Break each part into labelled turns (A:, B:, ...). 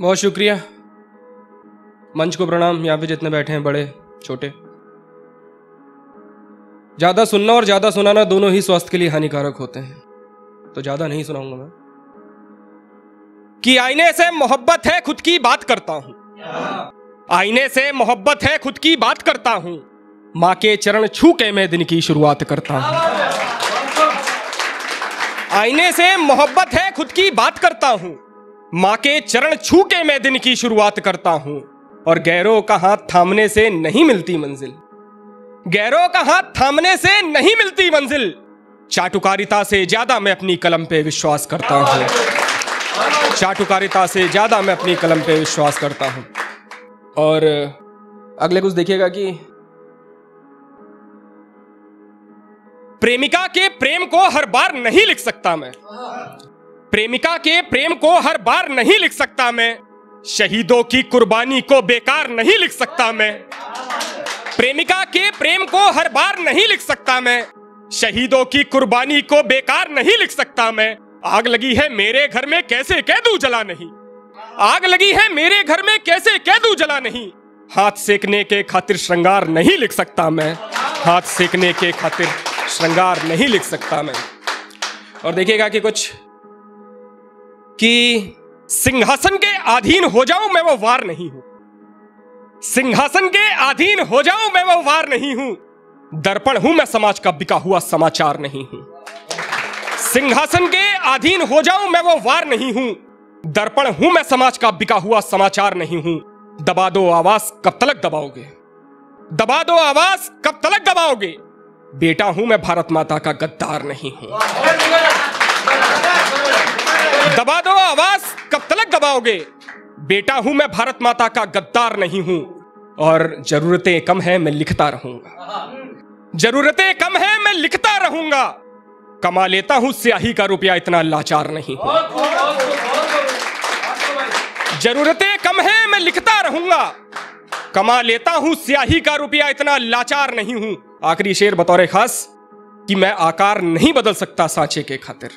A: बहुत शुक्रिया। मंच को प्रणाम। यहाँ पे जितने बैठे हैं बड़े छोटे। ज्यादा सुनना और ज्यादा सुनाना दोनों ही स्वास्थ्य के लिए हानिकारक होते हैं, तो ज्यादा नहीं सुनाऊंगा मैं। कि आईने से मोहब्बत है खुद की बात करता हूं, आईने से मोहब्बत है खुद की बात करता हूं, मां के चरण छू के मैं दिन की शुरुआत करता हूं। आईने से मोहब्बत है खुद की बात करता हूं, मां के चरण छू के मैं दिन की शुरुआत करता हूं। और गैरों का हाथ थामने से नहीं मिलती मंजिल, गैरों का हाथ थामने से नहीं मिलती मंजिल। चाटुकारिता से ज्यादा मैं अपनी कलम पे विश्वास करता हूं, चाटुकारिता से ज्यादा मैं अपनी कलम पे विश्वास करता हूं। और अगले कुछ देखिएगा कि प्रेमिका के प्रेम को हर बार नहीं लिख सकता मैं, प्रेमिका के प्रेम को हर बार नहीं लिख सकता मैं, शहीदों की कुर्बानी को बेकार नहीं लिख सकता मैं। प्रेमिका के प्रेम को हर बार नहीं लिख सकता मैं, शहीदों की कुर्बानी को बेकार नहीं लिख सकता मैं। आग लगी है मेरे घर में कैसे कह दूं जला नहीं, आग लगी है मेरे घर में कैसे कह दूं जला नहीं। हाथ सेकने के खातिर श्रृंगार नहीं लिख सकता मैं, हाथ सेकने के खातिर श्रृंगार नहीं लिख सकता मैं। और देखिएगा कि कुछ कि सिंहासन के अधीन हो जाऊं मैं वो वार नहीं हूं, सिंहासन के अधीन हो जाऊं मैं वो वार नहीं हूं। दर्पण हूं मैं समाज का बिका हुआ समाचार नहीं हूं, सिंहासन के अधीन हो जाऊं मैं वो वार नहीं हूं। दर्पण हूं मैं समाज का बिका हुआ समाचार नहीं हूं। दबा दो आवाज कब तलक दबाओगे, दबा दो आवाज कब तलक दबाओगे। बेटा हूं मैं भारत माता का गद्दार नहीं हूं, दबा दो आवाज कब तलक दबाओगे। बेटा हूं मैं भारत माता का गद्दार नहीं हूं। और जरूरतें कम है मैं लिखता रहूंगा, जरूरतें कम है मैं लिखता रहूंगा। कमा लेता हूं स्याही का रुपया इतना लाचार नहीं हूं, जरूरतें कम है मैं लिखता रहूंगा। कमा लेता हूं स्याही का रुपया इतना लाचार नहीं हूं। आखिरी शेर बतौर खास कि मैं आकार नहीं बदल सकता सांचे के खातिर,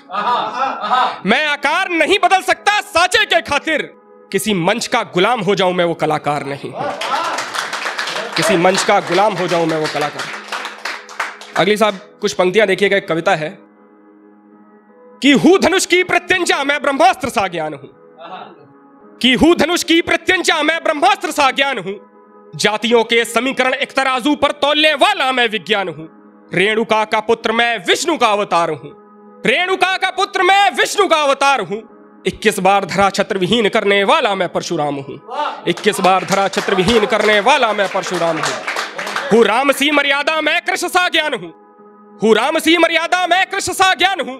A: मैं आकार नहीं बदल सकता सांचे के खातिर। किसी मंच का गुलाम हो जाऊं मैं वो कलाकार नहीं हूं, किसी मंच का गुलाम हो जाऊं मैं वो कलाकार। अगली साहब कुछ पंक्तियां देखिएगा। एक कविता है कि हूं धनुष की प्रत्यंचा मैं ब्रह्मास्त्र सा ज्ञान हूं, कि हूं धनुष की प्रत्यंचा मैं ब्रह्मास्त्र सा ज्ञान हूं। जातियों के समीकरण एक तराजू पर तौलने वाला मैं विज्ञान हूं। रेणुका का पुत्र मैं विष्णु का अवतार हूं, रेणुका का पुत्र मैं विष्णु का अवतार हूं। 21 बार धरा छत्र विहीन करने वाला मैं परशुराम हूं, 21 बार धरा छत्र विहीन करने वाला मैं परशुराम हूं। राम सी मर्यादा मैं कृष्ण सा ज्ञान हूं, राम सी मर्यादा मैं कृष्ण सा ज्ञान हूं।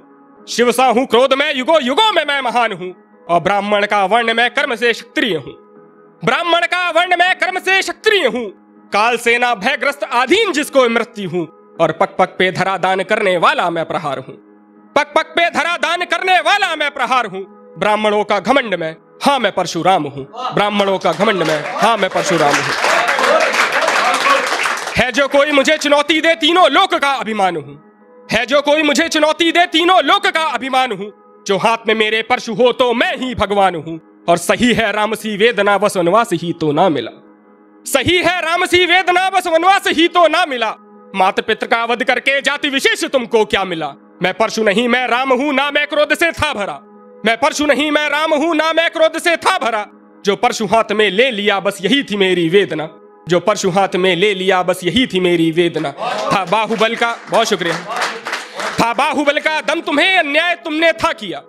A: शिव सा हूं क्रोध में युगों युगों में मैं महान हूं। और ब्राह्मण का वर्ण मैं कर्म से क्षत्रिय हूं, ब्राह्मण का वर्ण मैं कर्म से क्षत्रिय हूं। काल सेना भयग्रस्त अधीन जिसको मृत्यु हूं। और पक पक पे धरा दान करने वाला मैं प्रहार हूं, पक पक पे धरा दान करने वाला मैं प्रहार हूं। ब्राह्मणों का घमंड में हाँ मैं परशुराम हूं, ब्राह्मणों का घमंड में हाँ मैं परशुराम हूं। है जो कोई मुझे चुनौती दे तीनों लोक का अभिमान हूं, है जो कोई मुझे चुनौती दे तीनों लोक का अभिमान हूं। जो हाथ में मेरे परशु हो तो मैं ही भगवान हूं। और सही है राम सी वेदना बस वनवास ही तो ना मिला, सही है राम सी वेदना बस वनवास ही तो ना मिला। माता पिता का वध करके जाति विशेष तुमको क्या मिला। मैं परशु नहीं मैं राम हूं ना मैं क्रोध से था भरा, मैं परशु नहीं मैं राम हूं ना मैं क्रोध से था भरा। जो परशु हाथ में ले लिया बस यही थी मेरी वेदना, जो परशु हाथ में ले लिया बस यही थी मेरी वेदना। था बाहुबल का, बहुत शुक्रिया, था बाहुबल का दम तुम्हें अन्याय तुमने था किया,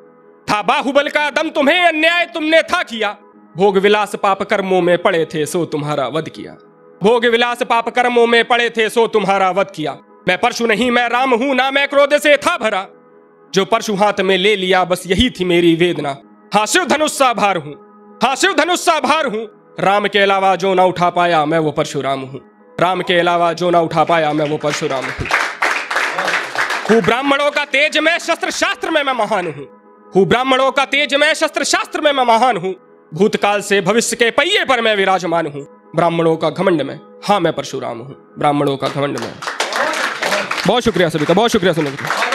A: था बाहुबल का दम तुम्हें अन्याय तुमने था किया। भोग विलास पाप कर्मों में पड़े थे सो तुम्हारा वध किया, भोग विलास पाप कर्मों में पड़े थे सो तुम्हारा वध किया। मैं परशु नहीं मैं राम हूं ना मैं क्रोध से था भरा। जो परशु हाथ में ले लिया बस यही थी मेरी वेदना। हाँ शिव धनुष सा भार हूं, हाँ शिव धनुष सा भार हूं। राम के अलावा जो ना उठा पाया मैं वो परशुराम हूं, राम के अलावा जो ना उठा पाया मैं वो परशुराम हूं। ब्राह्मणों का तेज मैं शस्त्र शास्त्र में मैं महान हूं, ब्राह्मणों का तेज मैं शस्त्र शास्त्र में मैं महान हूं। भूतकाल से भविष्य के पहिए पर मैं विराजमान हूं। ब्राह्मणों का घमंड में हाँ मैं परशुराम हूं, ब्राह्मणों का घमंड में। बहुत शुक्रिया सभी का, बहुत शुक्रिया सुनने के लिए।